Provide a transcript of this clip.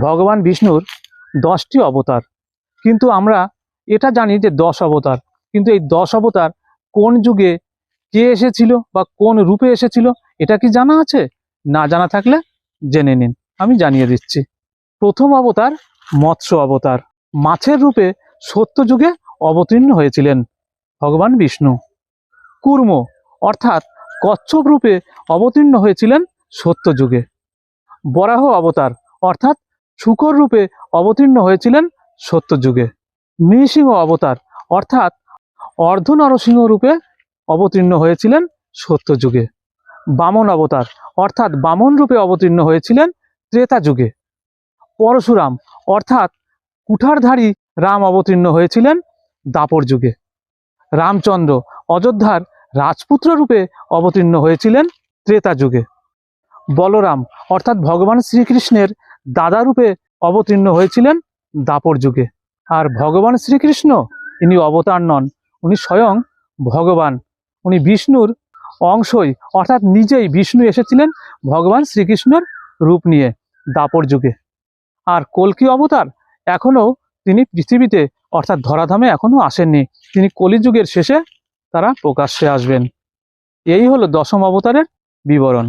ভগবান বিষ্ণুর 10টি অবতার, কিন্তু আমরা এটা জানি যে 10 অবতার, কিন্তু এই 10 অবতার কোন যুগে কে এসেছিল বা কোন রূপে এসেছিল এটা কি জানা আছে? না জানা থাকলে জেনে নিন, আমি জানিয়ে দিচ্ছি। প্রথম অবতার মৎস্য অবতার, মাছের রূপে সত্য যুগে অবতীর্ণ হয়েছিলেন ভগবান বিষ্ণু। কূর্ম অর্থাৎ কচ্ছপ রূপে অবতীর্ণ হয়েছিলেন সত্য যুগে। বরাহ অবতার অর্থাৎ শূকর রূপে অবতীর্ণ হয়েছিলেন সত্য যুগে। নৃসিংহ অবতার অর্থাৎ অর্ধ নরসিংহ রূপে অবতীর্ণ হয়েছিলেন সত্য যুগে। বামন অবতার অর্থাৎ বামন রূপে অবতীর্ণ হয়েছিলেন ত্রেতা যুগে। পরশুরাম অর্থাৎ কুঠারধারী রাম অবতীর্ণ হয়েছিলেন দাপর যুগে। রামচন্দ্র অযোধ্যার রাজপুত্র রূপে অবতীর্ণ হয়েছিলেন ত্রেতা যুগে। বলরাম অর্থাৎ ভগবান শ্রীকৃষ্ণের দাদা রূপে অবতীর্ণ হয়েছিলেন দাপর যুগে। আর ভগবান শ্রীকৃষ্ণ ইনি অবতার নন, উনি স্বয়ং ভগবান, উনি বিষ্ণুর অংশই, অর্থাৎ নিজেই বিষ্ণু এসেছিলেন ভগবান শ্রীকৃষ্ণের রূপ নিয়ে দাপর যুগে। আর কল্কি অবতার এখনও তিনি পৃথিবীতে অর্থাৎ ধরাধামে এখনও আসেননি, তিনি কলিযুগের শেষে তারা প্রকাশ্যে আসবেন। এই হলো দশম অবতারের বিবরণ।